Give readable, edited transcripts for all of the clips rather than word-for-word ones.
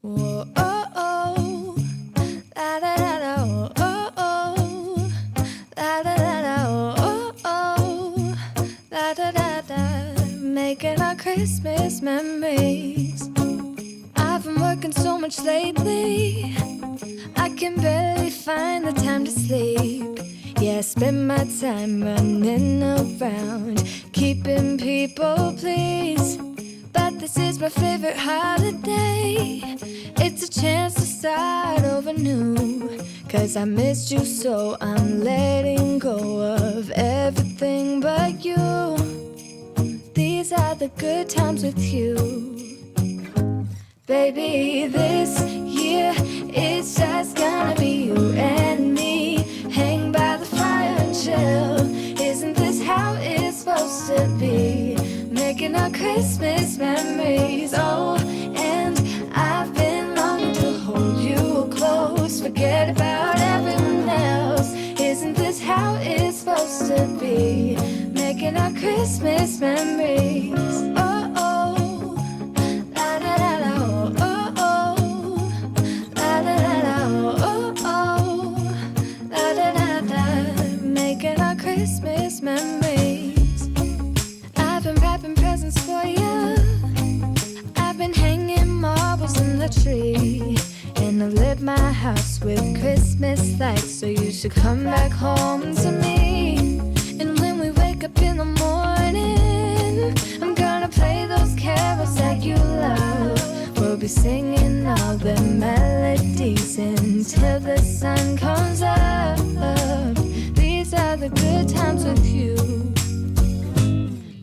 Whoa, oh, oh. La, da, da, da, oh, oh, oh. La, da, da, da, oh, oh, oh. La, da, da, da. Making our Christmas memories. I've been working so much lately, I can barely find the time to sleep. Yeah, I spend my time running around, keeping people pleased. But this is my favorite holiday. It's a chance to start over new. 'Cause I missed you, so I'm letting go of everything but you. These are the good times with you. Baby, this year it's just gonna be you and me. Hang by the fire and chill. Isn't this how it's supposed to be? Making our Christmas memories. Oh, and I've been longing to hold you close. Forget about everyone else. Isn't this how it's supposed to be? Making our Christmas memories. Oh, oh. La, da, da, da, oh, oh, oh. La, da, da, da, oh, oh, oh. La, da, da, da. Making our Christmas memories. I've been wrapping presents for you. I've been hanging marbles in the tree. And I've lit my house with Christmas lights. So you should come back home to me. And when we wake up in the morning, I'm gonna play those carols that you love. We'll be singing all the melodies until the sun comes up. These are the good times with you.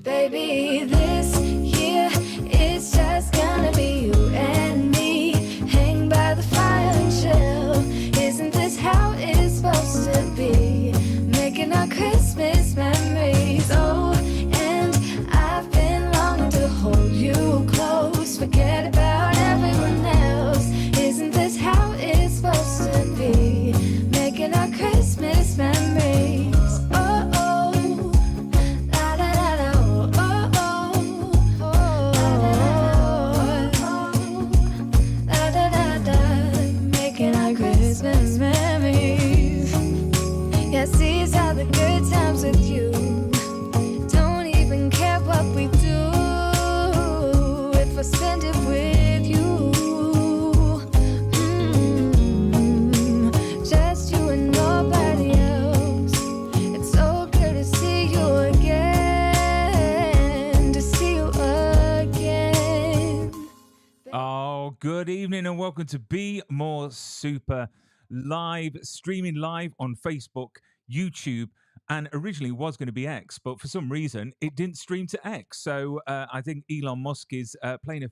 Baby, this year it's just gonna be you and me. Hang by the fire and chill. Isn't this how it's supposed to be? Making our Christmas memories. Oh, and I've been longing to hold you close. Forget about everyone else. Isn't this how it's supposed to be? Making our Christmas memories. Oh, oh. La, da, da, da, oh, oh, oh. Oh, oh. La, da, da, da. Making our Christmas memories. Yes, these are the good times with you. Don't even care what we do if I spend it with you. Just you and nobody else. It's so good to see you again. To see you again. Oh, good evening and welcome to Be More Super live, streaming live on Facebook, YouTube, and originally was going to be X, but for some reason it didn't stream to X. So I think Elon Musk is playing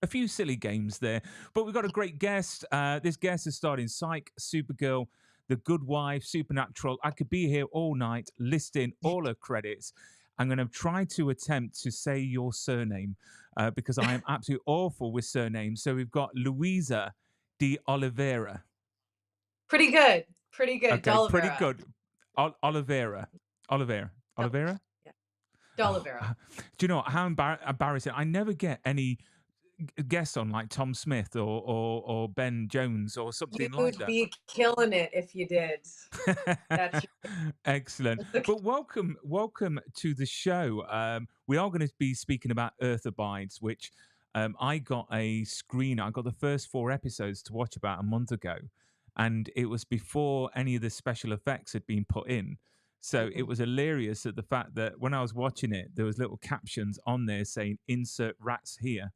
a few silly games there. But we've got a great guest. This guest is starring Psych, Supergirl, The Good Wife, Supernatural. I could be here all night listing all her credits. I'm going to try to attempt to say your surname because I am absolutely awful with surnames. So we've got Luisa de Oliveira. Pretty good. Pretty good. Okay, pretty D'Olivera. good. Oliveira. Oliveira. Oliveira? Yeah. D'Olivera. Do you know what? How embarrassing. I never get any guests on like Tom Smith or Ben Jones or something You like would that. be killing it if you did. That's Excellent. But welcome to the show. We are going to be speaking about Earth Abides, which I got a screen. I got the first 4 episodes to watch about a month ago, and it was before any of the special effects had been put in. So it was hilarious at the fact that when I was watching it, there was little captions on there saying "insert rats here,"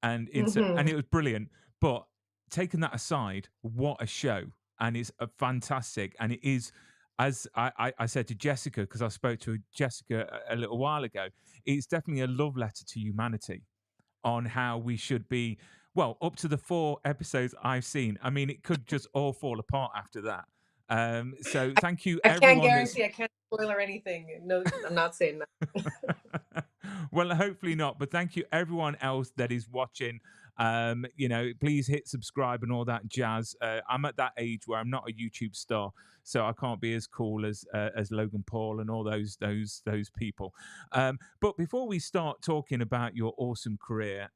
and and it was brilliant. But taking that aside, what a show! And it's fantastic, and it is. As I said to Jessica, because I spoke to Jessica a little while ago, it's definitely a love letter to humanity on how we should be. Well, up to the 4 episodes I've seen. I mean, it could just all fall apart after that. So thank you, I everyone. can't guarantee. I can't spoil or anything. No, I'm not saying that. Well, hopefully not. But thank you, everyone else that is watching. Please hit subscribe and all that jazz. I'm at that age where I'm not a YouTube star, so I can't be as cool as Logan Paul and all those people. But before we start talking about your awesome career,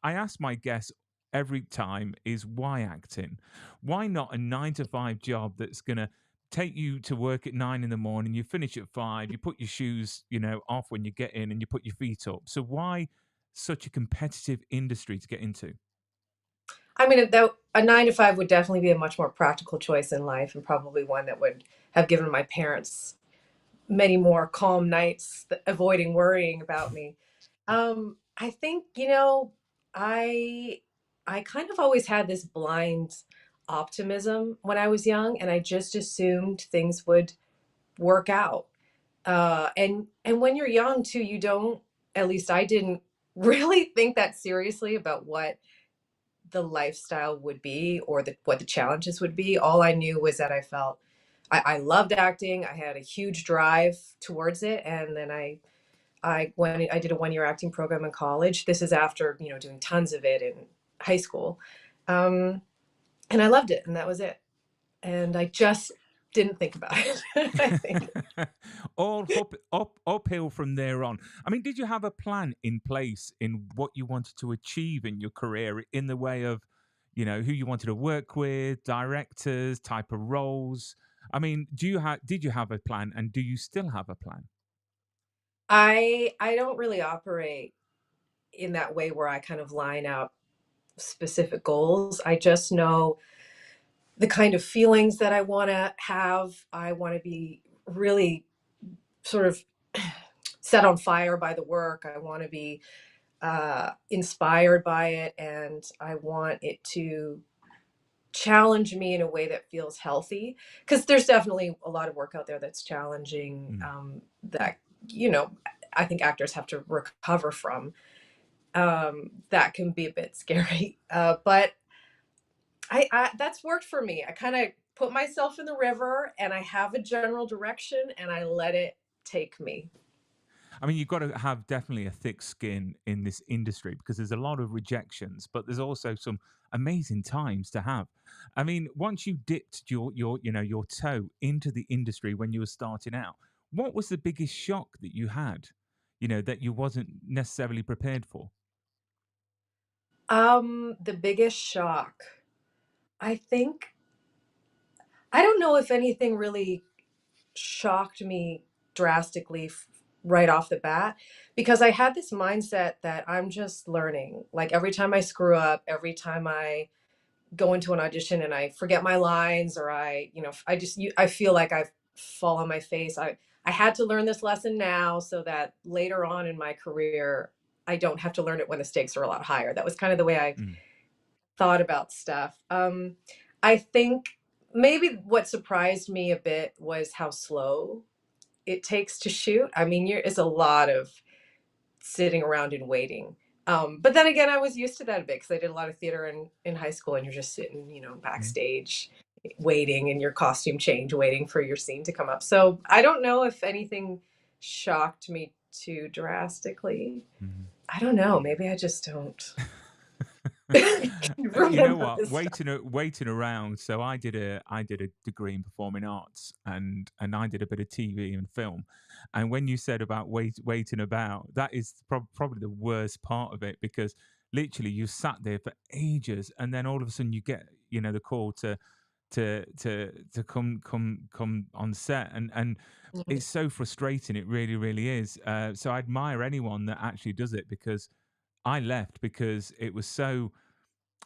I asked my guests every time is why acting? Why not a 9 to 5 job that's going to take you to work at 9 in the morning, you finish at 5, you put your shoes, off when you get in and you put your feet up. So why such a competitive industry to get into? I mean, though a 9 to 5 would definitely be a much more practical choice in life, and probably one that would have given my parents many more calm nights, avoiding worrying about me. I think, I kind of always had this blind optimism when I was young, and I just assumed things would work out. And when you're young too, you don't, at least I didn't, really think that seriously about what the lifestyle would be, or what the challenges would be. All I knew was that I loved acting. I had a huge drive towards it, and then I did a 1 year acting program in college. This is after doing tons of it in high school, um, and I loved it, and that was it. And I just didn't think about it. I think. All uphill from there on. I mean, did you have a plan in place in what you wanted to achieve in your career in the way of, who you wanted to work with, directors, type of roles? I mean, did you have a plan, and do you still have a plan? I don't really operate in that way where I kind of line out specific goals. I just know the kind of feelings that I want to have. I want to be really sort of set on fire by the work. I want to be inspired by it, and I want it to challenge me in a way that feels healthy. Because there's definitely a lot of work out there that's challenging, Mm. that I think actors have to recover from. That can be a bit scary, but I that's worked for me. I kind of put myself in the river, and I have a general direction, and I let it take me. I mean, you've got to have definitely a thick skin in this industry because there's a lot of rejections, but there's also some amazing times to have. I mean, once you dipped your toe into the industry when you were starting out, what was the biggest shock that you had? That you wasn't necessarily prepared for. The biggest shock, I think, I don't know if anything really shocked me drastically right off the bat, because I had this mindset that I'm just learning. Like every time I screw up, every time I go into an audition and I forget my lines, or I feel like I fall on my face. I had to learn this lesson now so that later on in my career I don't have to learn it when the stakes are a lot higher. That was kind of the way I Mm. thought about stuff. I think maybe what surprised me a bit was how slow it takes to shoot. I mean, it's a lot of sitting around and waiting. But then again, I was used to that a bit because I did a lot of theater in high school, and you're just sitting, Mm. backstage waiting in your costume change, waiting for your scene to come up. So I don't know if anything shocked me too drastically. Mhm. I don't know. Maybe I just don't You know remember what? this stuff. Waiting around. So I did a degree in performing arts, and I did a bit of TV and film. And when you said about waiting about, that is probably the worst part of it because literally you sat there for ages, and then all of a sudden you get the call to come on set, and it's so frustrating. It really really is. So I admire anyone that actually does it because I left because it was so.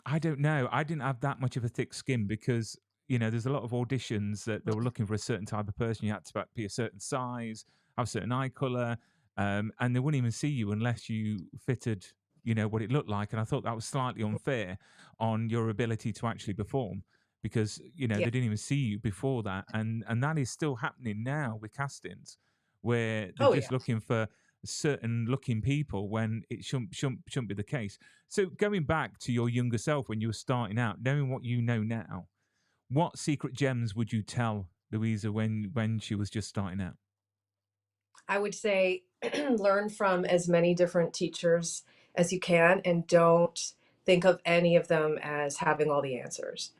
I don't know. I didn't have that much of a thick skin because there's a lot of auditions that they were looking for a certain type of person. You had to be a certain size, have a certain eye color, and they wouldn't even see you unless you fitted, what it looked like. And I thought that was slightly unfair on your ability to actually perform because they Yeah. didn't even see you before that, and that is still happening now with castings where they're Oh just yeah. looking for certain looking people when it shouldn't be the case. So going back to your younger self when you were starting out, knowing what you know now, what secret gems would you tell Louisa when she was just starting out? I would say learn from as many different teachers as you can, and don't think of any of them as having all the answers,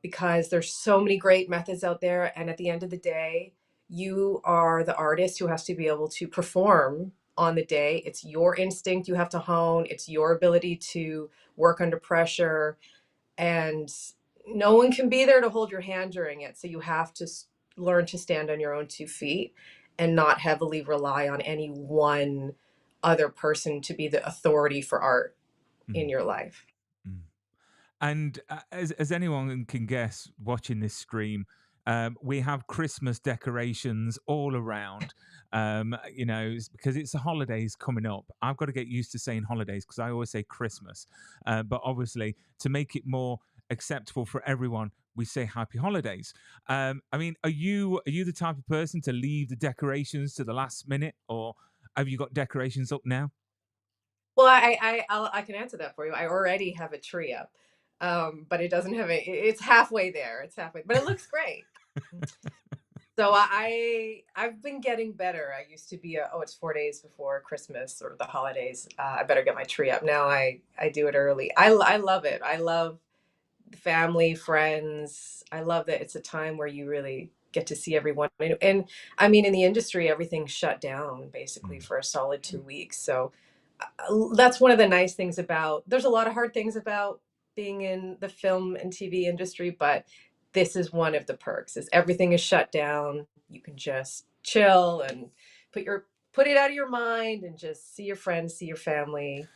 because there's so many great methods out there. And at the end of the day, you are the artist who has to be able to perform on the day. It's your instinct you have to hone. It's your ability to work under pressure, and no one can be there to hold your hand during it. So you have to learn to stand on your own 2 feet and not heavily rely on any one other person to be the authority for art in Mm, your life. mm. And as anyone can guess, watching this stream, we have Christmas decorations all around. Because it's the holidays coming up. I've got to get used to saying holidays because I always say Christmas. But obviously, to make it more acceptable for everyone, we say Happy Holidays. Are you the type of person to leave the decorations to the last minute, or have you got decorations up now? Well, I can answer that for you. I already have a tree up, but it doesn't have a. It's halfway there. It's halfway, but it looks great. So I've been getting better. I used to be it's 4 days before Christmas or the holidays. I better get my tree up. Now I do it early. I love it. I love family, friends. I love that it's a time where you really get to see everyone. And I mean, in the industry, everything's shut down basically Mm. for a solid 2 weeks. So that's one of the nice things about. There's a lot of hard things about being in the film and TV industry, but this is one of the perks. Is everything is shut down. You can just chill and put it out of your mind and just see your friends, see your family,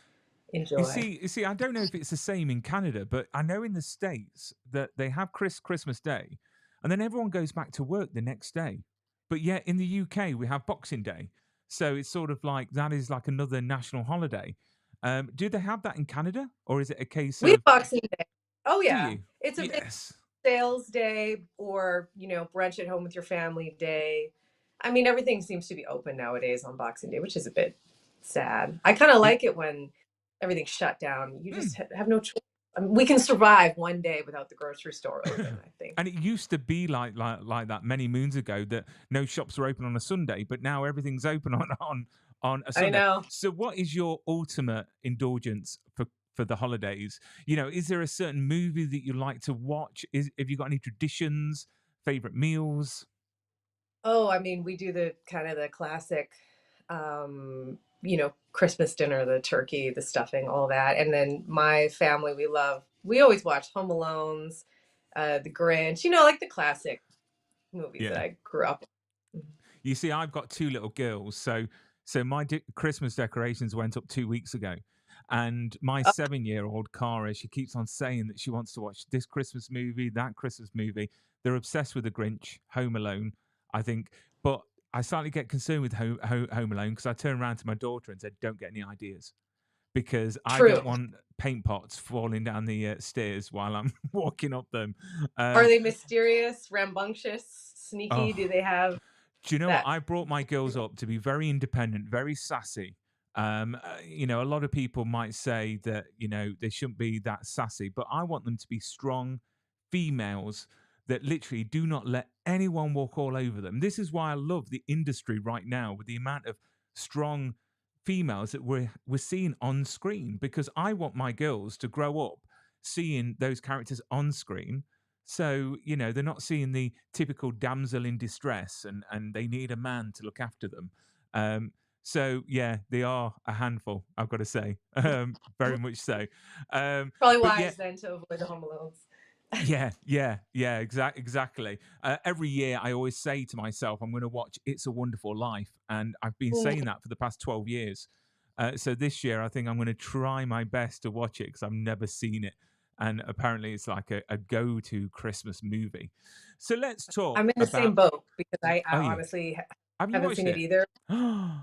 You enjoy. see, you see, I don't know if it's the same in Canada, but I know in the States that they have Christmas Day, and then everyone goes back to work the next day. But yet in the UK we have Boxing Day, so it's sort of like that is like another national holiday. Do they have that in Canada, or is it a case We have of Boxing Day. Oh do yeah, you? it's a big Yes. sales day, or brunch at home with your family day. I mean, everything seems to be open nowadays on Boxing Day, which is a bit sad. I kind of It, like it when everything's shut down. You mm. just have no choice. I mean, we can survive one day without the grocery store open, I think. And it used to be like that many moons ago that no shops are open on a Sunday, but now everything's open on a I Sunday. know. So, what is your ultimate indulgence for the holidays? Is there a certain movie that you like to watch? Have you got any traditions, favorite meals? Oh, I mean, we do the kind of the classic, Christmas dinner, the turkey, the stuffing, all that. And then my family, we always watch Home Alones, The Grinch, like the classic movies that Yeah. I grew up with. You see, I've got two little girls, so my Christmas decorations went up 2 weeks ago, and my Oh, 7-year-old Cara, she keeps on saying that she wants to watch this Christmas movie, that Christmas movie. They're obsessed with the Grinch, Home Alone, I think, but I slightly get concerned with Home Alone because I turn around to my daughter and said, "Don't get any ideas." Because I true. don't want paint pots falling down the stairs while I'm walking up them. Are Um, they mysterious, rambunctious, sneaky? Do oh, they have do you know what? that? I brought my girls up to be very independent, very sassy. A lot of people might say that, they shouldn't be that sassy, but I want them to be strong females that literally do not let anyone walk all over them. This is why I love the industry right now with the amount of strong females that we're seeing on screen because I want my girls to grow up seeing those characters on screen so, they're not seeing the typical damsel in distress and they need a man to look after them. So, yeah, they are a handful, I've got to say. Very much so. Probably But yeah, wise then to avoid the Home Alones. yeah, exactly. Every year I always say to myself, I'm going to watch It's a Wonderful Life. And I've been Mm. saying that for the past 12 years. So this year I think I'm going to try my best to watch it because I've never seen it. And apparently it's like a go-to Christmas movie. So let's talk I'm in the same about. boat because I Oh, yeah. honestly Have you haven't watched seen it it? either.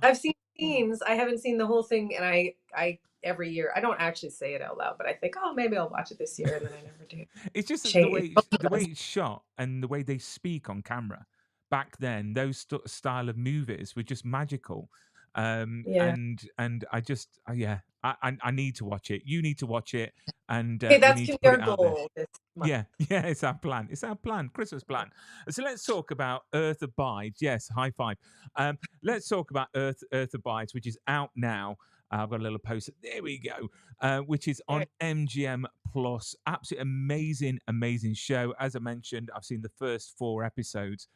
I've seen scenes. I haven't seen the whole thing, and I every year I don't actually say it out loud, but I think, oh, maybe I'll watch it this year, and then I never do. It's just that Change. the way it's shot and the way they speak on camera back then, those style of movies were just magical. Yeah. And I just yeah, I need to watch it. You need to watch it, and Okay, we that's need gonna to be put our it out there. goal this month. Yeah, yeah, it's our plan. It's our plan, Christmas plan. So let's talk about Earth Abides. Yes, high five. Let's talk about Earth Abides, which is out now. I've got a little poster. There we go. Which is There. on MGM Plus. Absolutely amazing, amazing show. As I mentioned, I've seen the first 4 episodes.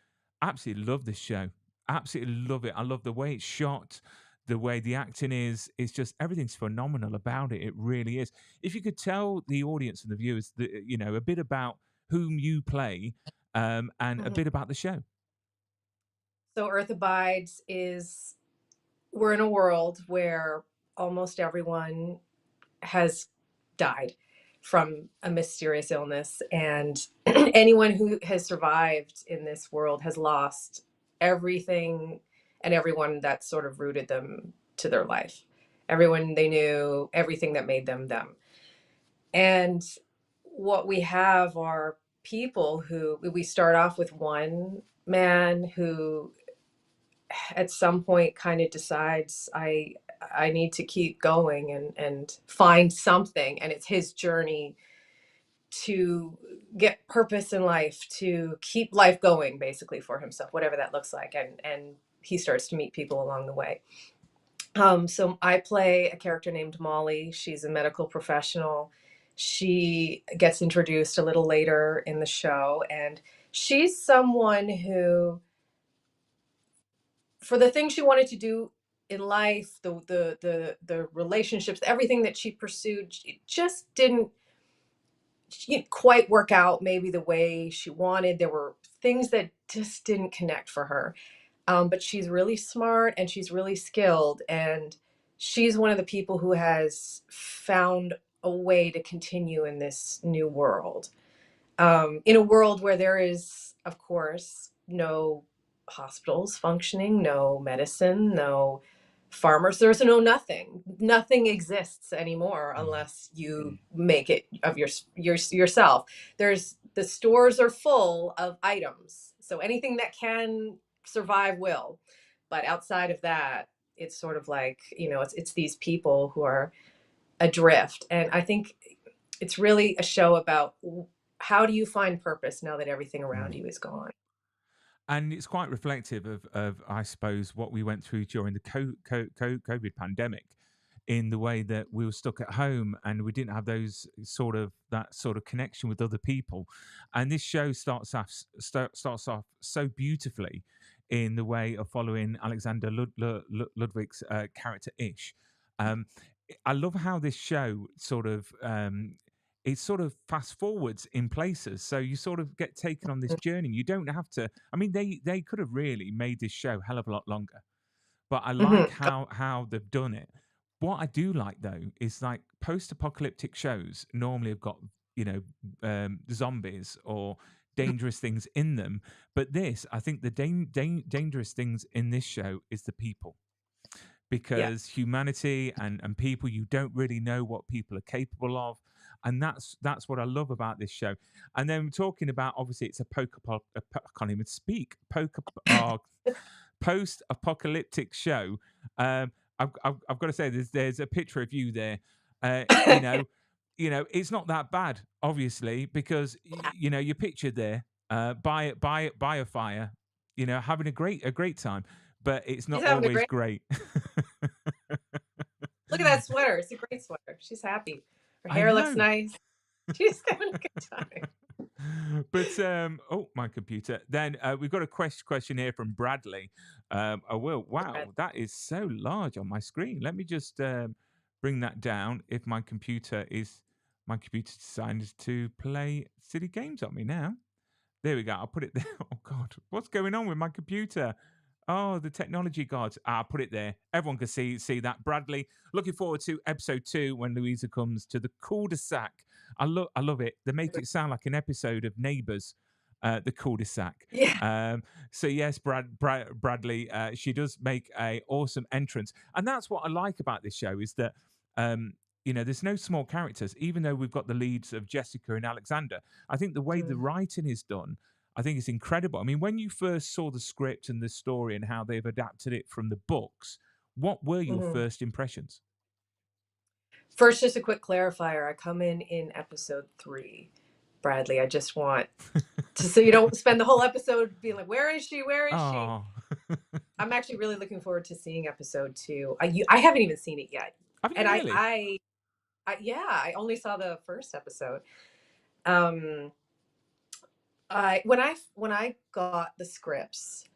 Absolutely love this show. Absolutely love it. I love the way it's shot, the way the acting is. It's just everything's phenomenal about it. It really is. If you could tell the audience and the viewers, a bit about whom you play, and a Mhm. bit about the show. So Earth Abides is, we're in a world where almost everyone has died from a mysterious illness, and anyone who has survived in this world has lost everything and everyone that sort of rooted them to their life, everyone they knew, everything that made them them. And what we have are people who, we start off with one man who at some point kind of decides, I need to keep going and find something, and it's his journey to get purpose in life, to keep life going basically for himself, whatever that looks like. And he starts to meet people along the way. So I play a character named Molly. She's a medical professional. She gets introduced a little later in the show, and she's someone who, for the things she wanted to do in life, the relationships, everything that she pursued, it just didn't quite work out maybe the way she wanted. There were things that just didn't connect for her. But she's really smart and she's really skilled, and she's one of the people who has found a way to continue in this new world, in a world where there is, of course, no hospitals functioning, no medicine, no farmers. There's no nothing. Nothing exists anymore Mm. unless you make it of yourself. There's, the stores are full of items, so anything that can survive will. But outside of that, it's sort of like, it's these people who are adrift. And I think it's really a show about how do you find purpose now that everything around Mm. you is gone. And it's quite reflective of I suppose, what we went through during the COVID pandemic, in the way that we were stuck at home and we didn't have that sort of connection with other people. And this show starts off so beautifully in the way of following Alexander Ludwig's character Ish. Um, I love how this show it sort of fast forwards in places, so you sort of get taken on this journey. You don't have to. I mean, they could have really made this show a hell of a lot longer, but I like Hmm. how they've done it. What I do like though is, like, post-apocalyptic shows normally have got, zombies or dangerous things in them, but this, I think, the dangerous things in this show is the people, Yeah. because humanity and people, you don't really know what people are capable of, and that's what I love about this show. And then talking about, obviously, it's a I can't even speak, post-apocalyptic show. I've got to say, there's a picture of you there. uh, you know it's not that bad, obviously, because you're pictured there, by a fire, having a great time, but it's She's not having a always great, great. look at that sweater. It's a great sweater. She's happy. Her I hair looks know. nice. She's having a good time. But oh, my computer. Then we've got a question here from Bradley. I will. Wow, that is so large on my screen. Let me just bring that down. If my computer designed to play silly games on me now. There we go. I'll put it there. Oh God, what's going on with my computer? Oh, the technology gods. I'll put it there. Everyone can see that. Bradley, looking forward to episode 2 when Louisa comes to the cul-de-sac. I love it. They make it sound like an episode of Neighbours, the cul-de-sac. Yeah. So yes, Bradley, she does make a awesome entrance, and that's what I like about this show, is that there's no small characters. Even though we've got the leads of Jessica and Alexander, I think the way the Mm. writing is done, I think it's incredible. I mean, when you first saw the script and the story and how they've adapted it from the books, what were your Mhm. first impressions? First, just a quick clarifier. I come in episode 3, Bradley. I just want to, so you don't spend the whole episode being like, "Where is she? Where is she?" Oh, I'm actually really looking forward to seeing episode 2. I haven't even seen it yet, have you and really? yeah, I only saw the first episode. Um, I when I got the scripts,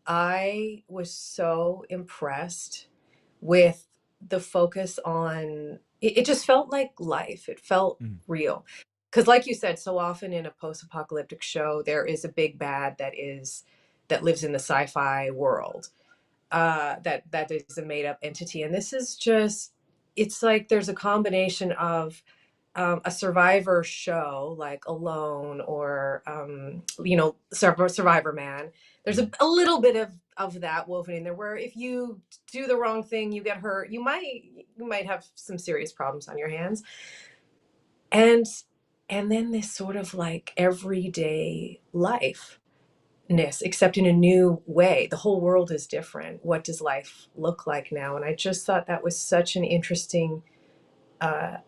I was so impressed with the focus on it just felt like life. It felt Mm, real. Because like you said, so often in a post-apocalyptic show, there is a big bad that lives in the sci-fi world. That is a made-up entity. And this is just, it's like there's a combination of a survivor show like Alone or Survivor Man. There's mm, a little bit of that woven in there, where if you do the wrong thing, you get hurt. You might have some serious problems on your hands. And and then this sort of like everyday life ness, except in a new way. The whole world is different. What does life look like now? And I just thought that was such an interesting uh,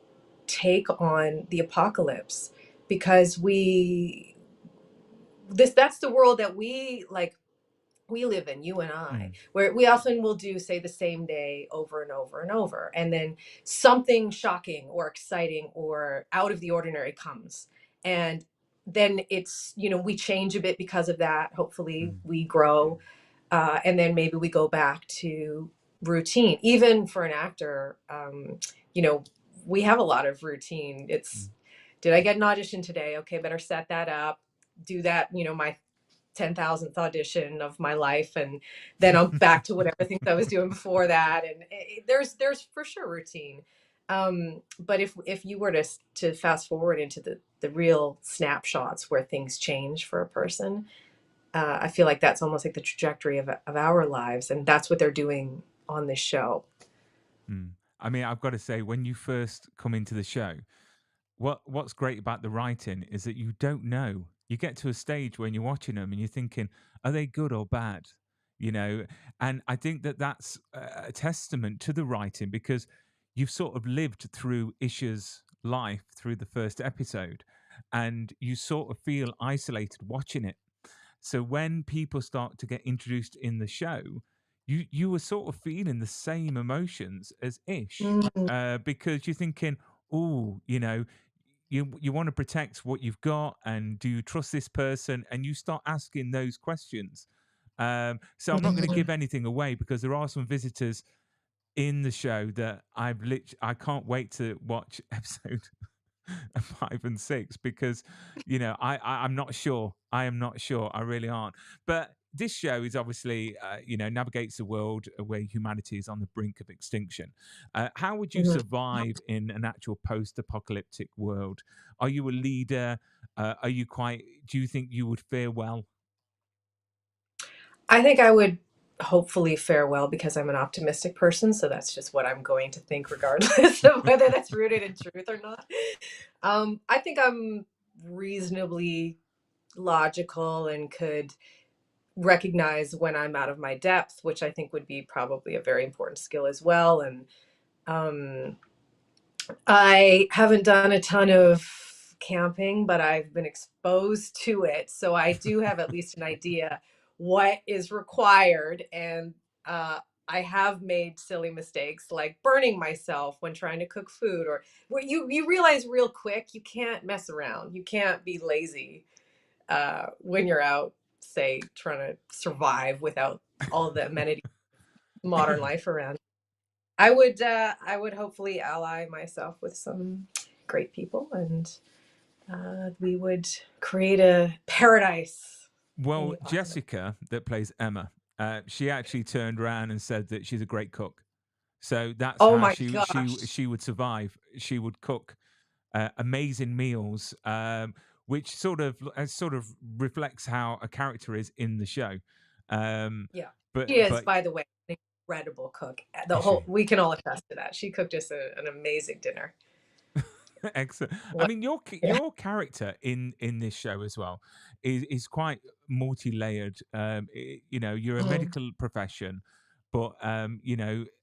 take on the apocalypse, because that's the world that we live in, you and I, mm, where we often will do, say, the same day over and over and over, and then something shocking or exciting or out of the ordinary comes, and then it's, we change a bit because of that. Hopefully mm, we grow, and then maybe we go back to routine. Even for an actor, you know, we have a lot of routine. mm. It's, did I get an audition today? Okay, better set that up, do that, my 10,000th audition of my life, and then I'm back to whatever things I was doing before that. And there's for sure routine. But if you were to fast forward into the real snapshots where things change for a person, I feel like that's almost like the trajectory of our lives, and that's what they're doing on this show. Mm. I mean, I've got to say, when you first come into the show, what's great about the writing is that you don't know. You get to a stage when you're watching them and you're thinking, are they good or bad? You know, and I think that that's a testament to the writing, because you've sort of lived through Isha's life through the first episode, and you sort of feel isolated watching it. So when people start to get introduced in the show, you were sort of feeling the same emotions as Ish, Mm. because you're thinking, oh, you want to protect what you've got, and do you trust this person? And you start asking those questions. So I'm not going to Mhm. give anything away, because there are some visitors in the show that I can't wait to watch episode 5 and 6, because I'm not sure. I am not sure. I really aren't. But this show is obviously navigates the world where humanity is on the brink of extinction. How would you Mhm. survive in an actual post-apocalyptic world? Are you a leader? Are you quite? Do you think you would fare well? I think I would hopefully fare well, because I'm an optimistic person. So that's just what I'm going to think, regardless of whether that's rooted in truth or not. I think I'm reasonably logical and could recognize when I'm out of my depth, which I think would be probably a very important skill as well. And um, I haven't done a ton of camping, but I've been exposed to it. So I do have at least an idea what is required. And I have made silly mistakes like burning myself when trying to cook food, or where you realize real quick you can't mess around. You can't be lazy when you're out, say, trying to survive without all the amenities of modern life around. I would hopefully ally myself with some great people, and we would create a paradise in Well, the apocalypse. Jessica, that plays Emma, she actually turned around and said that she's a great cook. So that's Oh how my she gosh. she would survive. She would cook amazing meals, which sort of reflects how a character is in the show. Um, Yeah. but She is, but by the way, an incredible cook. is she? We can all attest to that. She cooked us an amazing dinner. Excellent. I What? mean, Yeah. your character in this show as well is quite multi-layered. You're a Mhm. medical profession, but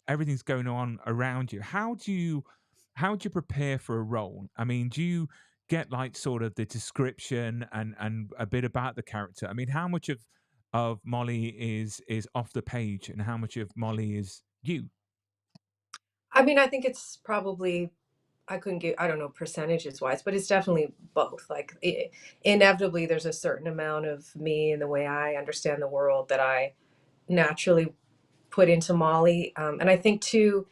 everything's going on around you. How do you prepare for a role? I mean, do you get like sort of the description and a bit about the character? I mean, how much of Molly is off the page, and how much of Molly is you? I mean, I think it's probably, I couldn't give, I don't know percentages wise, but it's definitely both. Like inevitably, there's a certain amount of me and the way I understand the world that I naturally put into Molly. And I think too,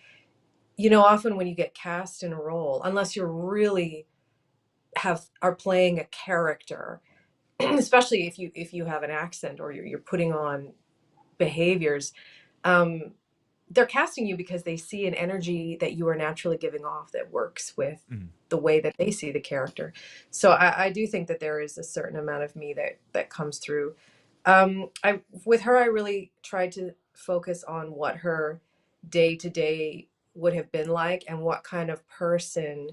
you know, often when you get cast in a role, unless you're really are playing a character, especially if you have an accent or you're putting on behaviors, um, they're casting you because they see an energy that you are naturally giving off that works with Mm. the way that they see the character. So I do think that there is a certain amount of me that comes through. I with her, I really tried to focus on what her day to day would have been like and what kind of person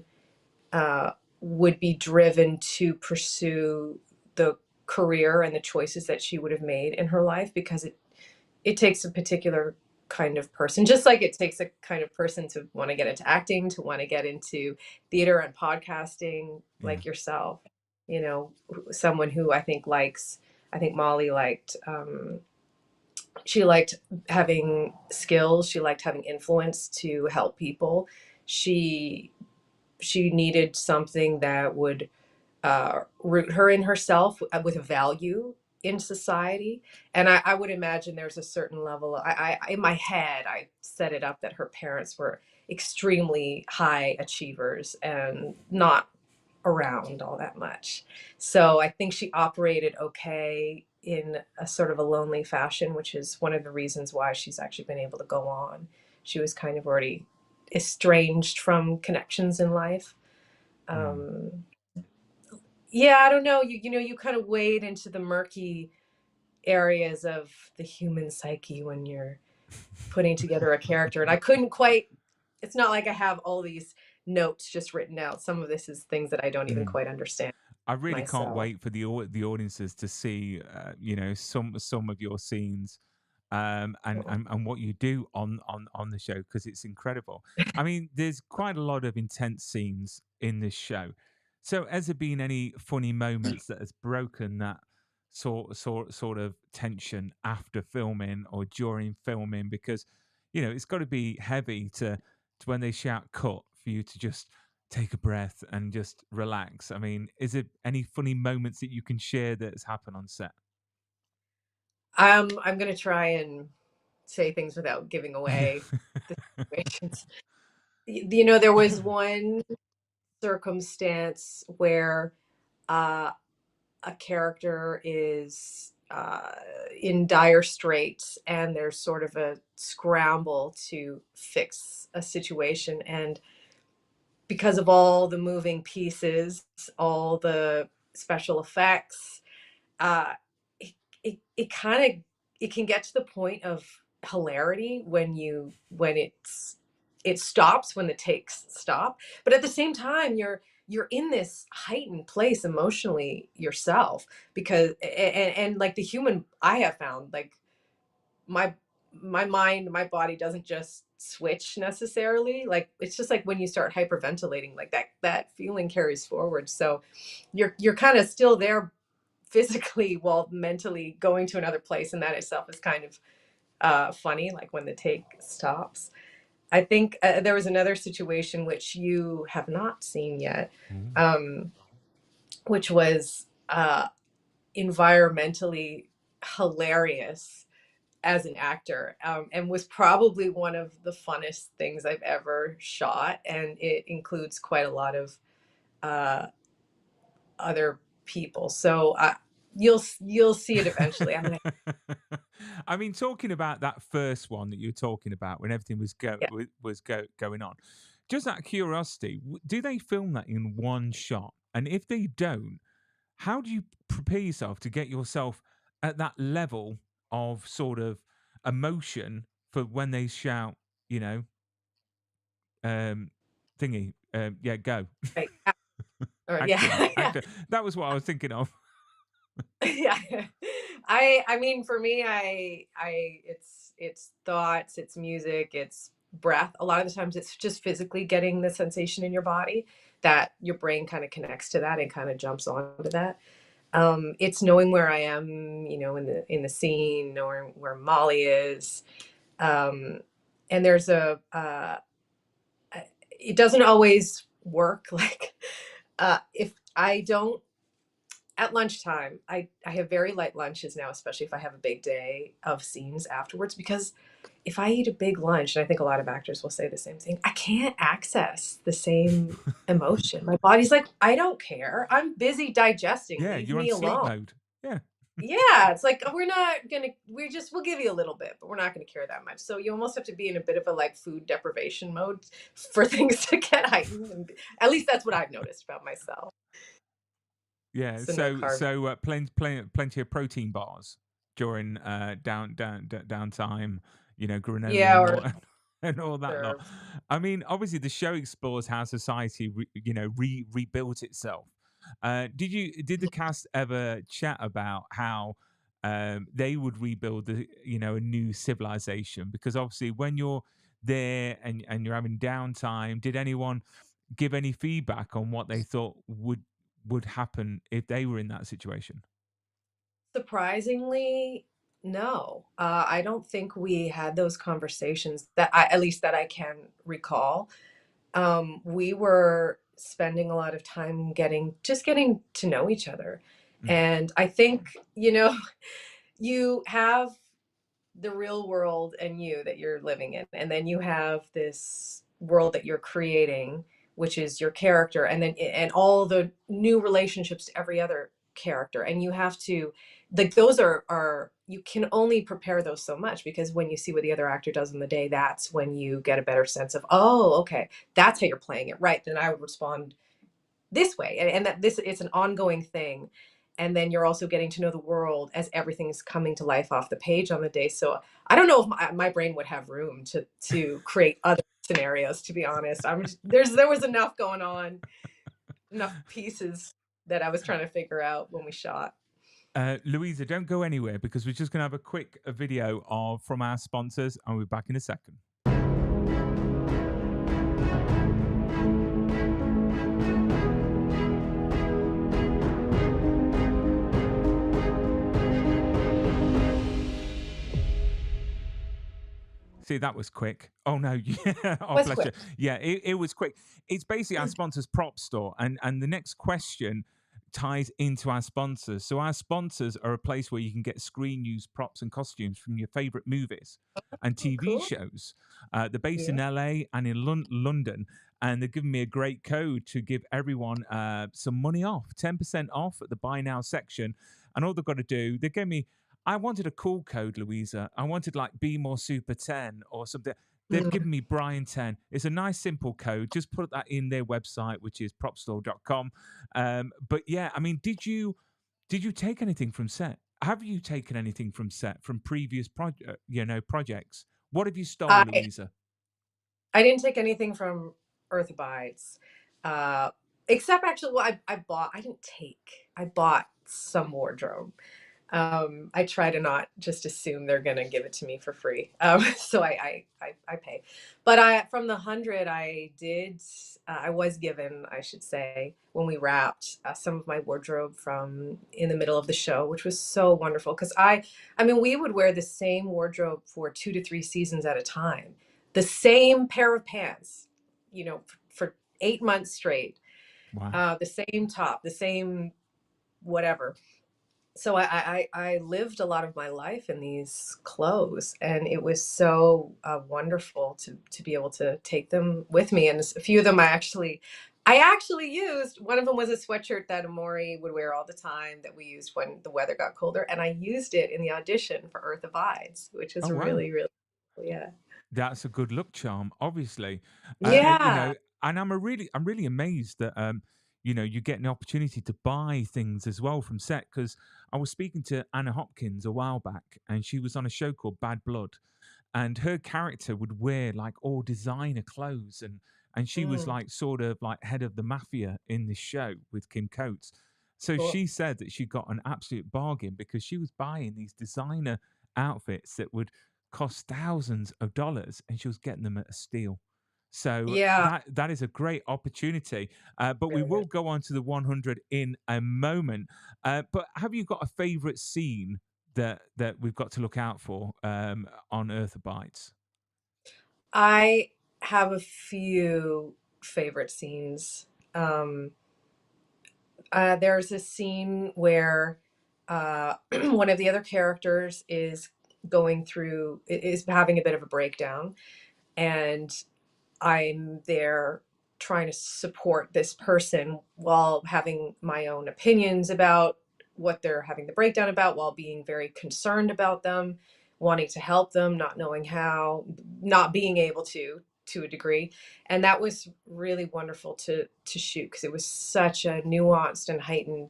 uh, would be driven to pursue the career and the choices that she would have made in her life, because it takes a particular kind of person, just like it takes a kind of person to want to get into acting, to want to get into theater and podcasting, Yeah. like yourself. You know, someone who I think Molly liked, she liked having skills, she liked having influence to help people. She she needed something that would root her in herself with a value in society. And I would imagine there's a certain level. In my head, I set it up that her parents were extremely high achievers and not around all that much. So I think she operated okay in a sort of a lonely fashion, which is one of the reasons why she's actually been able to go on. She was kind of already estranged from connections in life. Mm. Um, yeah, I don't know. You know, you kind of wade into the murky areas of the human psyche when you're putting together a character. And I couldn't quite, it's not like I have all these notes just written out. Some of this is things that I don't even Mm. quite understand I really can't myself. wait for the audiences to see, you know, some of your scenes, and what you do on the show, because it's incredible. I mean, there's quite a lot of intense scenes in this show. So, has there been any funny moments that has broken that sort of tension after filming or during filming? Because you know it's got to be heavy to when they shout cut for you to just take a breath and just relax. I mean, is it any funny moments that you can share that has happened on set? I'm going to try and say things without giving Yeah. away the situations. You know, there was one circumstance where uh, a character is in dire straits and there's sort of a scramble to fix a situation. And because of all the moving pieces, all the special effects, uh, it kind of it can get to the point of hilarity when it stops, when the takes stop, but at the same time you're in this heightened place emotionally yourself, because and like the human, I have found, like my my mind, my body doesn't just switch necessarily. Like it's just like when you start hyperventilating, like that feeling carries forward. So you're kind of still there physically while mentally going to another place, and that itself is kind of funny, like when the take stops. I think there was another situation which you have not seen yet, Ooh. um, which was environmentally hilarious as an actor, and was probably one of the funnest things I've ever shot. And it includes quite a lot of uh, other people. So you'll see it eventually. I'm gonna, I mean, talking about that first one that you were talking about when everything yeah. going on, just out of curiosity, do they film that in one shot? And if they don't, how do you prepare yourself to get yourself at that level of sort of emotion for when they shout, you know, um, thingy, yeah, go, Right. Or action, yeah, yeah, actor. That was what I was thinking of. yeah. I mean, for me, it's thoughts, it's music, it's breath. A lot of the times, it's just physically getting the sensation in your body that your brain kind of connects to that and kind of jumps onto that. It's knowing where I am, you know, in the scene, or where Molly is. Um, and there's it doesn't always work. Like, if I don't, at lunchtime, I have very light lunches now, especially if I have a big day of scenes afterwards, because if I eat a big lunch, and I think a lot of actors will say the same thing, I can't access the same emotion. My body's like, I don't care. I'm busy digesting. Yeah, Leave you're on me sleep alone. mode. Yeah. Yeah, it's like we're not gonna. We'll give you a little bit, but we're not gonna care that much. So you almost have to be in a bit of a like food deprivation mode for things to get heightened. And at least that's what I've noticed about myself. Yeah. So no So carbs. plenty of protein bars during downtime, granola Yeah, and or all and all that lot. served. I mean, obviously the show explores how society rebuilt itself. Did the cast ever chat about how they would rebuild a new civilization? Because obviously when you're there and you're having downtime, did anyone give any feedback on what they thought would happen if they were in that situation? Surprisingly, no. I don't think we had those conversations at least that I can recall. We were spending a lot of time getting to know each other. Mm. And I think, you have the real world and you that you're living in, and then you have this world that you're creating, which is your character, and then and all the new relationships to every other character, and you have to, like, those are you can only prepare those so much, because when you see what the other actor does in the day, that's when you get a better sense of, oh, okay, that's how you're playing it, right? Then I would respond this way, and that this it's an ongoing thing. And then you're also getting to know the world as everything's coming to life off the page on the day. So I don't know if my brain would have room to create other scenarios, to be honest. There was enough going on, enough pieces that I was trying to figure out when we shot. Louisa, don't go anywhere because we're just going to have a quick video of from our sponsors, and we'll be back in a second. See, that was quick. Oh no, yeah. Oh, Was bless you. quick. Yeah, it was quick. It's basically our sponsors prop store, and the next question ties into our sponsors. So our sponsors are a place where you can get screen use props and costumes from your favorite movies and Oh, TV cool. shows. They're based in Yeah. LA and in London, and they're giving me a great code to give everyone some money off, 10% off at the buy now section. And all they've got to do, they gave me, I wanted a cool code, Louisa. I wanted like Be More Super 10 or something. They've Mm. given me Bryan 10. It's a nice, simple code. Just put that in their website, which is propstore.com. But yeah, I mean, did you take anything from set? Have you taken anything from set from previous projects? What have you stole, I Louisa? I didn't take anything from Earth Abides, uh, except actually, well, I didn't take. I bought some wardrobe. I try to not just assume they're gonna give it to me for free. So I pay. But from the 100, I was given, I should say, when we wrapped, some of my wardrobe from in the middle of the show, which was so wonderful. Because I mean, we would wear the same wardrobe for 2 to 3 seasons at a time, the same pair of pants, for 8 months straight, Wow. the same top, the same whatever. So I lived a lot of my life in these clothes, and it was so wonderful to be able to take them with me. And a few of them I actually used. One of them was a sweatshirt that Amori would wear all the time, that we used when the weather got colder, and I used it in the audition for Earth Abides, which Oh is wow. really, really cool. Yeah. That's a good luck charm, obviously. Yeah. And I'm really amazed that you get an opportunity to buy things as well from set, because I was speaking to Anna Hopkins a while back, and she was on a show called Bad Blood, and her character would wear like all designer clothes, and she was Mm, like sort of like head of the mafia in this show with Kim Coates. So cool. she said that she got an absolute bargain because she was buying these designer outfits that would cost thousands of dollars, and she was getting them at a steal. So Yeah. that is a great opportunity. But we Really will good. go on to the 100 in a moment. But have you got a favorite scene that we've got to look out for on Earth Abides? I have a few favorite scenes. Um, there's a scene where one of the other characters is going through is having a bit of a breakdown, and I'm there trying to support this person while having my own opinions about what they're having the breakdown about, while being very concerned about them, wanting to help them, not knowing how, not being able to a degree. And that was really wonderful to shoot, because it was such a nuanced and heightened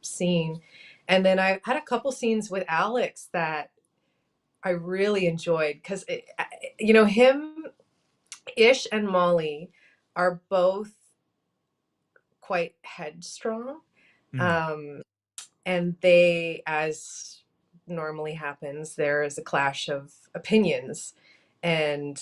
scene. And then I had a couple scenes with Alex that I really enjoyed, because him, Ish, and Molly are both quite headstrong. Um, and they, as normally happens, there is a clash of opinions, and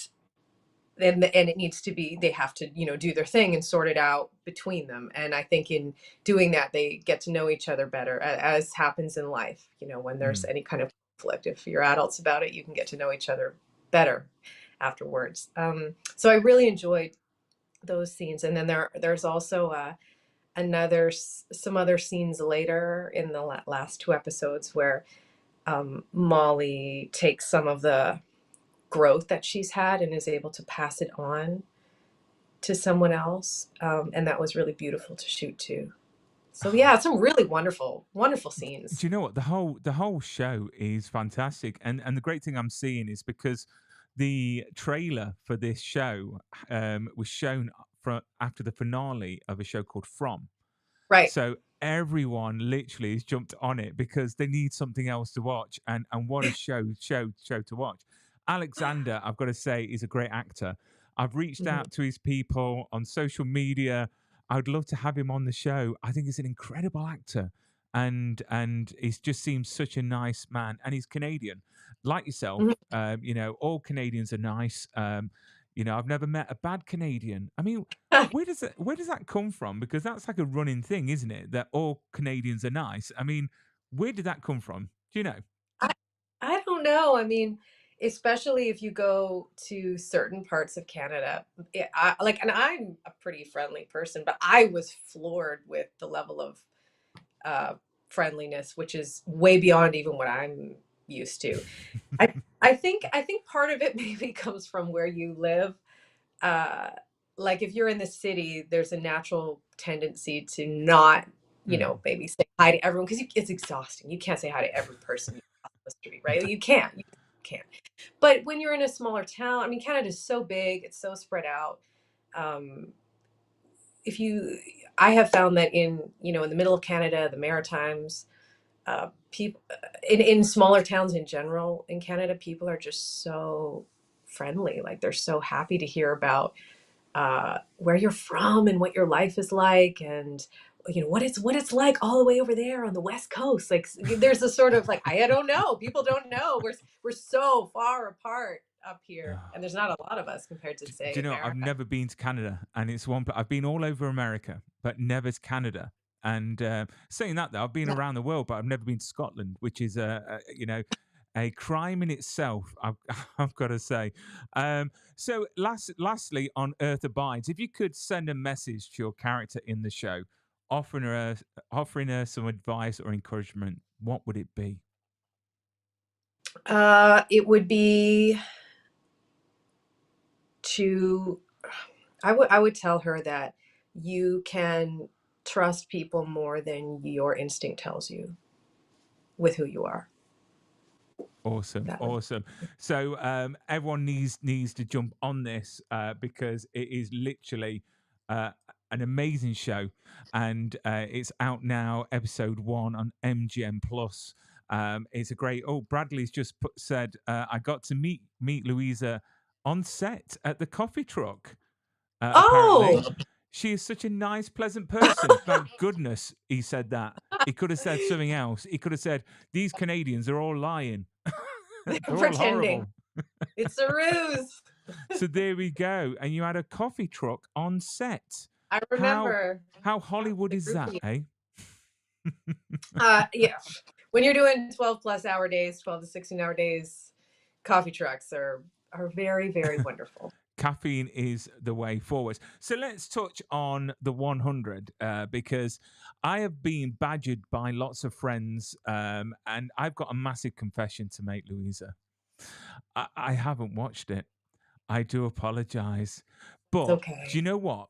and it needs to be, they have to, do their thing and sort it out between them. And I think in doing that, they get to know each other better, as happens in life. When there's any kind of conflict, if you're adults about it, you can get to know each other better afterwards. So I really enjoyed those scenes. And then there's also some other scenes later in the last two episodes where Molly takes some of the growth that she's had and is able to pass it on to someone else. And that was really beautiful to shoot too. So yeah, some really wonderful, wonderful scenes. Do you know what, the whole show is fantastic, and the great thing I'm seeing is because the trailer for this show was shown after the finale of a show called From. Right. So everyone literally has jumped on it because they need something else to watch, and what a show to watch. Alexander, I've got to say, is a great actor. I've reached Mhm. out to his people on social media. I'd love to have him on the show. I think he's an incredible actor, and he just seems such a nice man. And he's Canadian, like yourself. Mhm. All Canadians are nice. I've never met a bad Canadian. I mean, where does that come from? Because that's like a running thing, isn't it? That all Canadians are nice. I mean, where did that come from? Do you know? I, I don't know. I mean, especially if you go to certain parts of Canada, and I'm a pretty friendly person, but I was floored with the level of uh, friendliness, which is way beyond even what I'm used to. I I think part of it maybe comes from where you live. Uh, like if you're in the city, there's a natural tendency to not, Mm. maybe say hi to everyone, because it's exhausting. You can't say hi to every person you cross the street, right? You can't. You can't. But when you're in a smaller town, I mean, Canada's so big, it's so spread out. Um, if you, I have found that in the middle of Canada, the Maritimes, people in smaller towns in general in Canada, people are just so friendly. Like they're so happy to hear about where you're from and what your life is like, and what it's like all the way over there on the West Coast. Like there's a sort of like, I don't know. People don't know. We're so far apart up here, and there's not a lot of us compared to, Do say, you know, I've America. never been to Canada, and it's I've been all over America, but never to Canada. And saying that, though, I've been Yeah. around the world, but I've never been to Scotland, which is a crime in itself. I've got to say. So, lastly, on Earth Abides, if you could send a message to your character in the show, offering her some advice or encouragement, what would it be? It would be to I would tell her that you can trust people more than your instinct tells you with who you are. Awesome, That would. awesome. So everyone needs to jump on this because it is literally uh, an amazing show, and it's out now, episode 1 on MGM Plus. It's a great. Oh, Bradley's just said I got to meet Louisa on set at the coffee truck. Apparently, Oh, she is such a nice, pleasant person. Thank goodness he said that. He could have said something else. He could have said, "These Canadians are all lying. they're They're all pretending. horrible." It's a ruse. So there we go. And you had a coffee truck on set. I How remember. how Yeah, Hollywood the is that, groupie. eh? Yeah. When you're doing 12-plus hour days, 12 to 16-hour days, coffee trucks are very, very wonderful. caffeine is the way forward. So let's touch on the 100 because I have been badgered by lots of friends, and I've got a massive confession to make, Louisa. I haven't watched it. I do apologize. It's But do okay. you know what?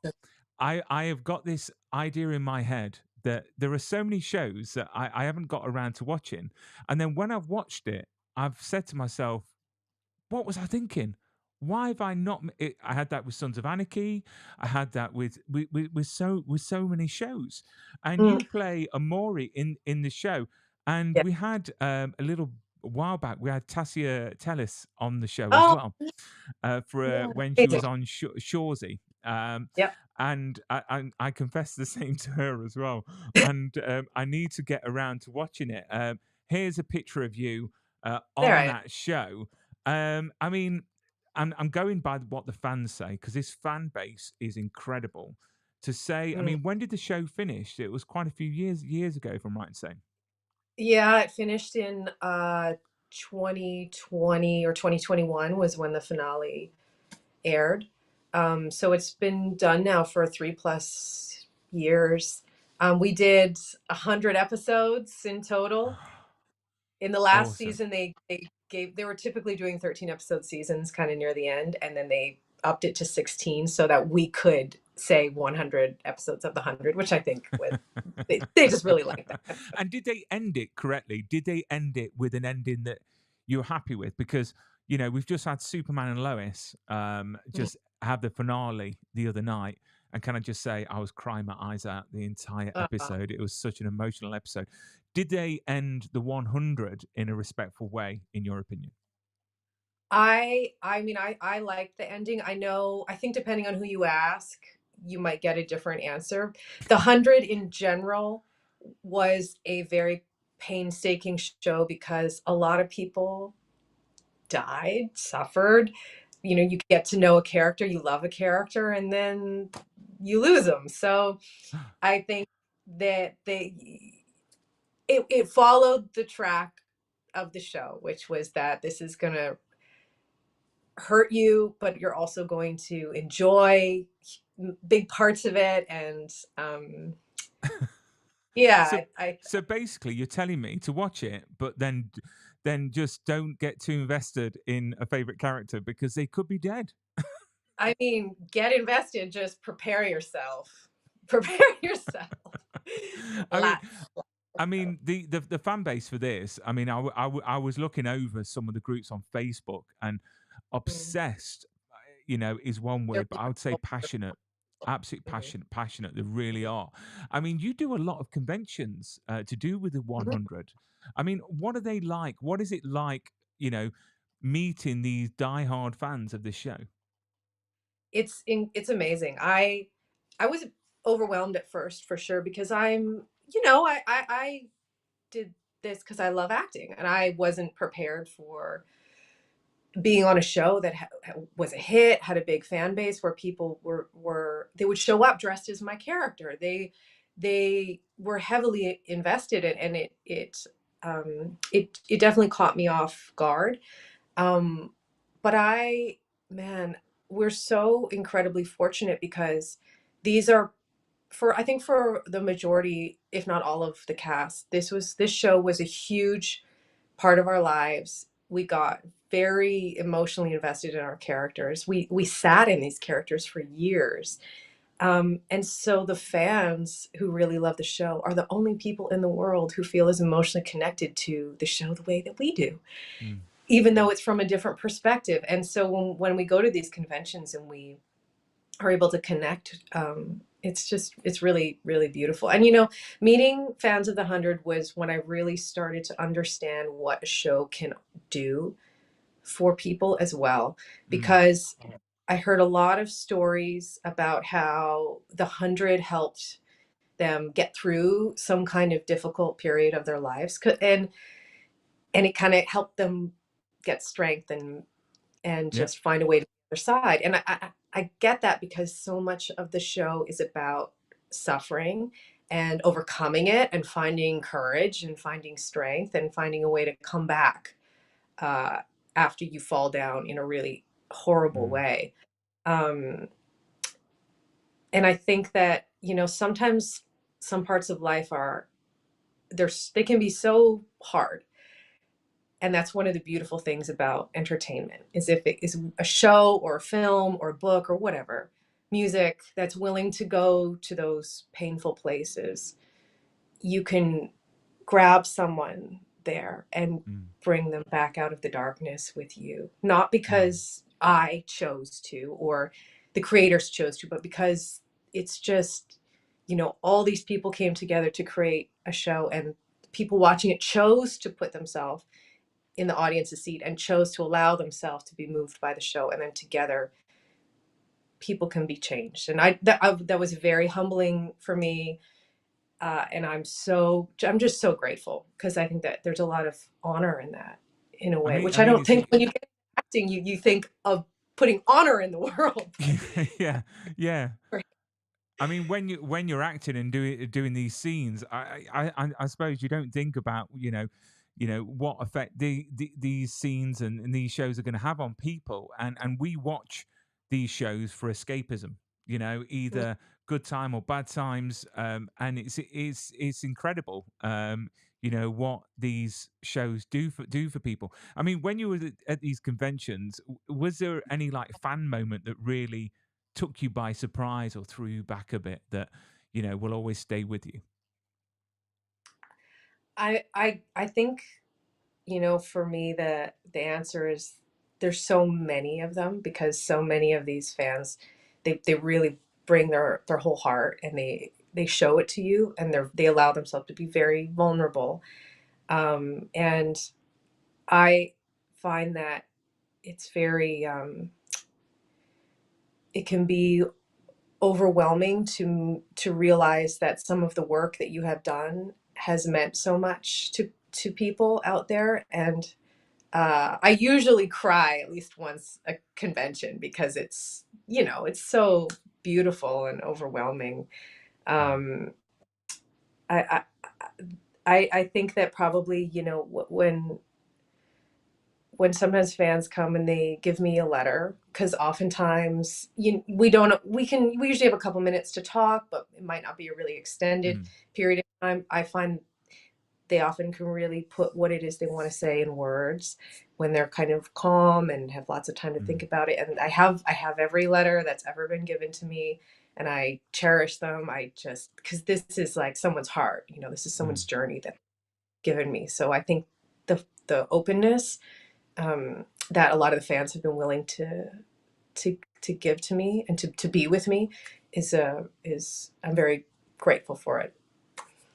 I have got this idea in my head that there are so many shows that I haven't got around to watching. And then when I've watched it, I've said to myself, what was I thinking? Why have I not? I had that with Sons of Anarchy. I had that with so many shows, and Mm, you play Amori in the show. And yeah. we had a little while back. We had Tassia Tellis on the show as Oh, well for yeah. when she was Amazing. on Shoresy. Yep. And I confess the same to her as well. And I need to get around to watching it. Here's a picture of you There on I am. that show. I mean, I'm going by what the fans say because this fan base is incredible. To say, I Mm. mean, when did the show finish? It was quite a few years ago, if I'm right in saying. Yeah, it finished in 2020 or 2021 was when the finale aired. So it's been done now for 3+ years. We did 100 episodes in total. In the last Awesome. season, they were typically doing 13 episode seasons kind of near the end, and then they upped it to 16 so that we could say 100 episodes of the 100, which I think was they just really like that kind of stuff. And did they end it correctly? Did they end it with an ending that you're happy with? Because we've just had Superman and Lois Mhm. just have the finale the other night, and can I just say I was crying my eyes out the entire Uh, episode. It was such an emotional episode. Did they end the 100 in a respectful way, in your opinion? I mean, I like the ending. I think depending on who you ask, you might get a different answer. The 100 in general was a very painstaking show because a lot of people died, suffered. You get to know a character, you love a character, and then you lose them. So I think that it followed the track of the show, which was that this is going to hurt you, but you're also going to enjoy big parts of it. And so yeah, I so basically you're telling me to watch it, but then just don't get too invested in a favorite character because they could be dead. I mean, get invested. Just prepare yourself. Prepare yourself. I mean, Lots. the fan base for this. I mean, I was looking over some of the groups on Facebook, and Mm. obsessed, is one They're word, but I would say beautiful. passionate, absolute Mhm. passionate. They really are. I mean, you do a lot of conventions to do with the Mhm. 100. I mean, what are they like? What is it like? Meeting these diehard fans of this show. It's amazing. I was overwhelmed at first for sure because I did this because I love acting and I wasn't prepared for being on a show that was a hit, had a big fan base where people were they would show up dressed as my character. They were heavily invested in, and it definitely caught me off guard. Um, but man, we're so incredibly fortunate because these are I think for the majority, if not all of the cast, this show was a huge part of our lives. We got very emotionally invested in our characters. We sat in these characters for years. And so the fans who really love the show are the only people in the world who feel as emotionally connected to the show the way that we do, Mm. even though it's from a different perspective. And so when we go to these conventions and we are able to connect, it's really, really beautiful. And meeting fans of the 100 was when I really started to understand what a show can do for people as well, Mm. because I heard a lot of stories about how the 100 helped them get through some kind of difficult period of their lives, and it kind of helped them get strength and Yeah. just find a way to the other side. And I get that because so much of the show is about suffering and overcoming it and finding courage and finding strength and finding a way to come back uh, after you fall down in a really horrible Mm. way. Um, and I think that, you know, sometimes some parts of life are they can be so hard. And that's one of the beautiful things about entertainment is if it is a show or a film or a book or whatever, music that's willing to go to those painful places, you can grab someone there and Mm, bring them back out of the darkness with you. Not mm, because I chose to or the creators chose to, but because it's just, you know, all these people came together to create a show and people watching it chose to put themselves in the audience's seat and chose to allow themselves to be moved by the show. And then together people can be changed. And that was very humbling for me. And I'm just so grateful because I think that there's a lot of honor in that in a way, I which I mean, don't it's think when you get into acting, you think of putting honor in the world. But yeah, yeah. right. I mean, when you're acting and doing these scenes, I suppose you don't think about what effect these scenes and these shows are going to have on people, and we watch these shows for escapism. Either good time or bad times, and it's incredible. What these shows do for people. I mean, when you were at these conventions, was there any like fan moment that really took you by surprise or threw you back a bit that will always stay with you? I think, you know, for me the answer is there's so many of them because so many of these fans they really bring their whole heart and they show it to you and they allow themselves to be very vulnerable. And I find that it's very it can be overwhelming to realize that some of the work that you have done has meant so much to people out there. And I usually cry at least once a convention because it's, you know, it's so beautiful and overwhelming. Mm, Um, I, I think that probably, you know, when sometimes fans come and they give me a letter, because oftentimes we usually have a couple minutes to talk, but it might not be a really extended mm, period of time. I find they often can really put what it is they want to say in words when they're kind of calm and have lots of time to think mm, about it. And I have every letter that's ever been given to me and I cherish them. I just because this is like someone's heart, you know, this is mm. someone's journey that given me. So I think the openness that a lot of the fans have been willing to give to me and to be with me is I'm very grateful for it.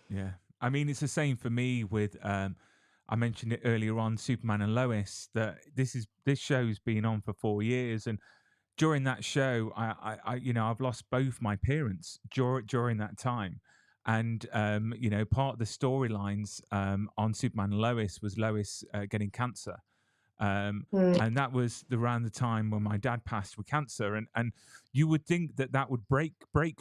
Yeah. I mean, it's the same for me with I mentioned it earlier on, Superman and Lois, that this show's been on for 4 years, and during that show, I've lost both my parents during that time, and part of the storylines on Superman and Lois was Lois getting cancer, um, Mm, and that was around the time when my dad passed with cancer, and you would think that that would break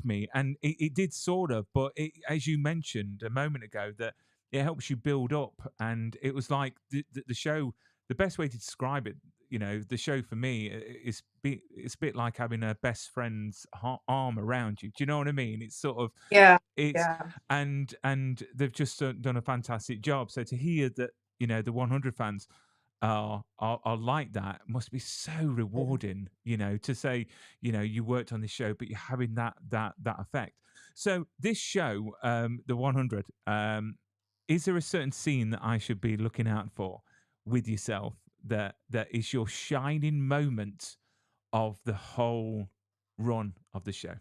me, and it did sort of, but as you mentioned a moment ago, that it helps you build up, and it was like the show. The best way to describe it, the show for me it's a bit like having a best friend's arm around you. Do you know what I mean? It's sort of yeah, it's yeah. and they've just done a fantastic job. So to hear that, the 100 fans are like that must be so rewarding, to say, you worked on this show but you're having that effect. So this show, the 100, is there a certain scene that I should be looking out for with yourself that is your shining moment of the whole run of the show?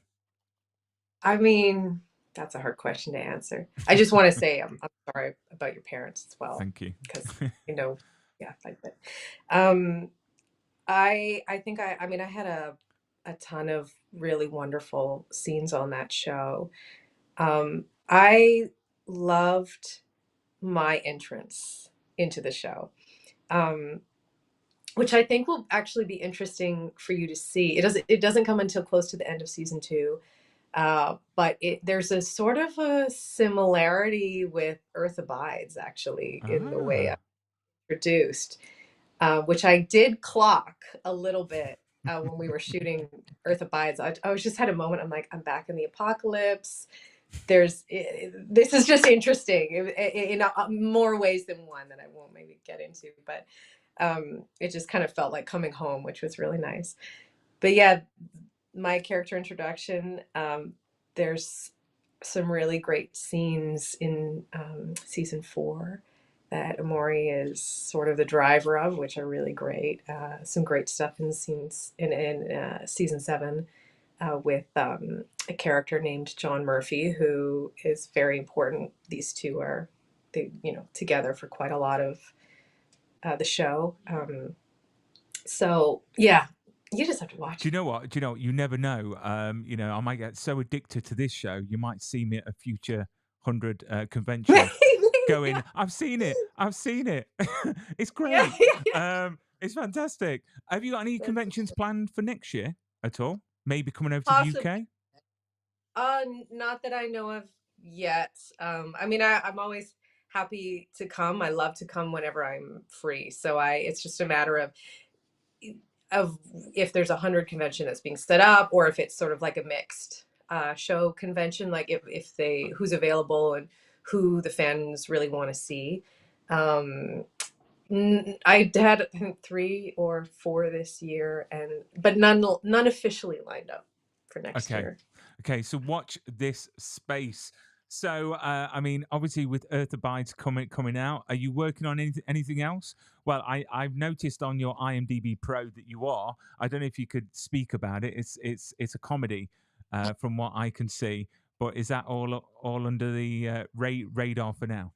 I mean, that's a hard question to answer. I just want to say I'm sorry about your parents as well, Thank you. because you know, yeah, I bet. Um, I think I mean I had a ton of really wonderful scenes on that show. I loved my entrance into the show, um, which I think will actually be interesting for you to see. It doesn't come until close to the end of season two, but there's a sort of a similarity with Earth Abides actually in the way Ah. I introduced, which I did clock a little bit when we were shooting Earth Abides. I was just had a moment. I'm like, I'm back in the apocalypse. This is just interesting in more ways than one that I won't maybe get into, but it just kind of felt like coming home, which was really nice. But yeah, my character introduction, there's some really great scenes in season 4 that Amori is sort of the driver of, which are really great. Some great stuff in scenes in season 7 with a character named John Murphy, who is very important. These two are, together for quite a lot of the show. So yeah, you just have to watch Do you it. know what? Do you know what? You never know. I might get so addicted to this show, you might see me at a future 100 convention going, Yeah, I've seen it. I've seen it. It's yeah, great. yeah. It's fantastic. Have you got any That's conventions planned for next year at all? Maybe coming over to the possible. UK? Not that I know of yet. I mean, I'm always happy to come. I love to come whenever I'm free. So it's just a matter of if there's 100 convention that's being set up, or if it's sort of like a mixed show convention, like if they who's available and who the fans really want to see. Um, I had, I think, 3 or 4 this year, but none officially lined up for next Okay. year. Okay. So watch this space. So, I mean, obviously, with Earth Abides coming out, are you working on anything else? Well, I've noticed on your IMDb Pro that you are. I don't know if you could speak about it. It's a comedy, from what I can see. But is that all under the radar for now?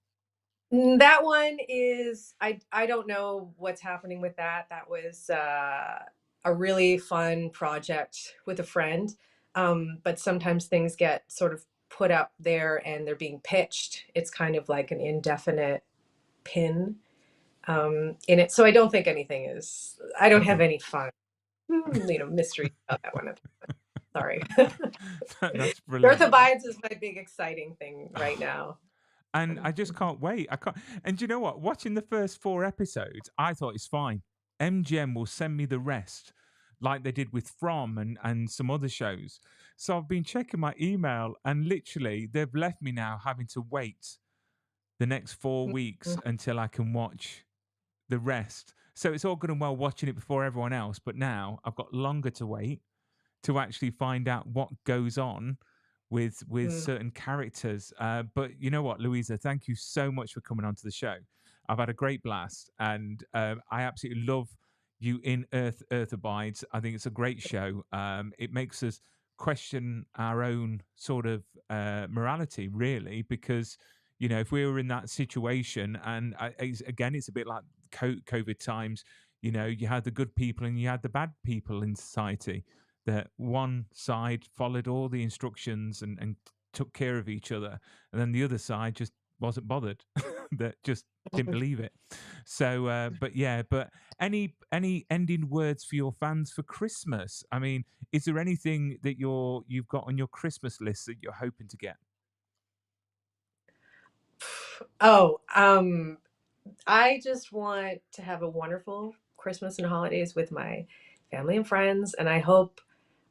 That one is, I don't know what's happening with that. That was a really fun project with a friend. But sometimes things get sort of put up there and they're being pitched. It's kind of like an indefinite pin in it. So I don't think I don't have Okay. any fun, mystery about that one. Sorry. That's Earth brilliant. Abides is my big exciting thing right now. And I just can't wait. I can't. And do you know what? Watching the first 4 episodes, I thought it's fine. MGM will send me the rest, like they did with From and some other shows. So I've been checking my email, and literally they've left me now having to wait the next 4 weeks until I can watch the rest. So it's all good and well watching it before everyone else, but now I've got longer to wait to actually find out what goes on with Mm. certain characters. But you know what, Louisa, thank you so much for coming onto the show. I've had a great blast, and I absolutely love you in Earth Abides. I think it's a great show. It makes us question our own sort of morality, really, because if we were in that situation, and again, it's a bit like COVID times. You had the good people and you had the bad people in society, that one side followed all the instructions and took care of each other, and then the other side just wasn't bothered, that just didn't believe it. So, but any ending words for your fans for Christmas? I mean, is there anything that you've got on your Christmas list that you're hoping to get? Oh, I just want to have a wonderful Christmas and holidays with my family and friends, and I hope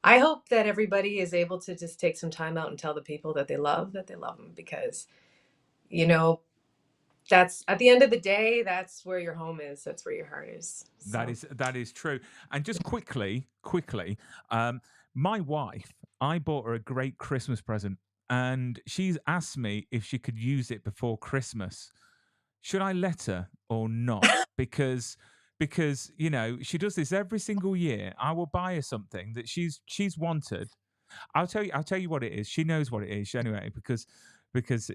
that everybody is able to just take some time out and tell the people that they love them, because you know that's at the end of the day, that's where your home is, that's where your heart is. That So is that is true. And just quickly, um, my wife, I bought her a great Christmas present, and she's asked me if she could use it before Christmas. Should I let her or not? Because she does this every single year. I will buy her something that she's wanted. I'll tell you what it is. She knows what it is anyway, because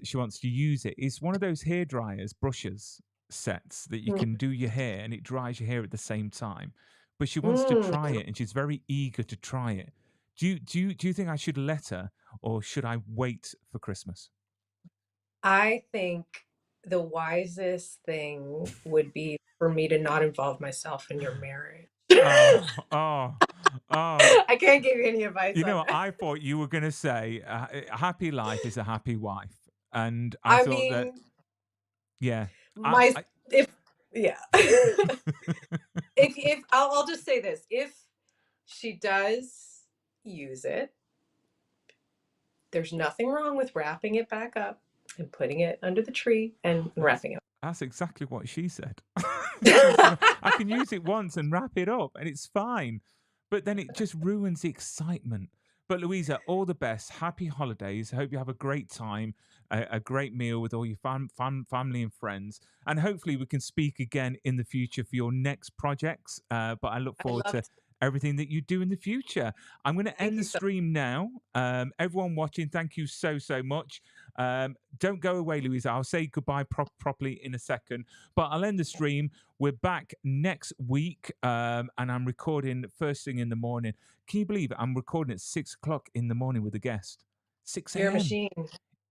she wants to use it. It's one of those hair dryers, brushes sets that you can do your hair and it dries your hair at the same time. But she wants to mm, try it and she's very eager to try it. Do you think I should let her, or should I wait for Christmas? I think the wisest thing would be for me to not involve myself in your marriage. Oh, oh, oh. I can't give you any advice You on know, that. I thought you were going to say a happy life is a happy wife. And I I thought that, mean, yeah, I, my I if yeah. If I'll just say this, if she does use it. There's nothing wrong with wrapping it back up and putting it under the tree and wrapping it. That's exactly what she said. She said, I can use it once and wrap it up and it's fine. But then it just ruins the excitement. But Luisa, all the best. Happy holidays. I hope you have a great time, a great meal with all your family and friends. And hopefully we can speak again in the future for your next projects. But I look I forward love to to. everything that you do in the future. I'm going to Thank end you the so stream now. Everyone watching, thank you so, so much. Don't go away, Louisa. I'll say goodbye properly in a second, but I'll end the stream. We're back next week, and I'm recording first thing in the morning. Can you believe it? I'm recording at 6 o'clock in the morning with a guest. 6 You're a a.m. machine.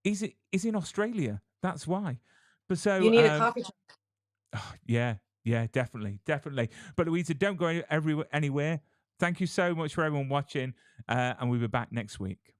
Is in Australia. That's why. But You so need a coffee. yeah, definitely. But Louisa, don't go anywhere. Thank you so much for everyone watching, and we'll be back next week.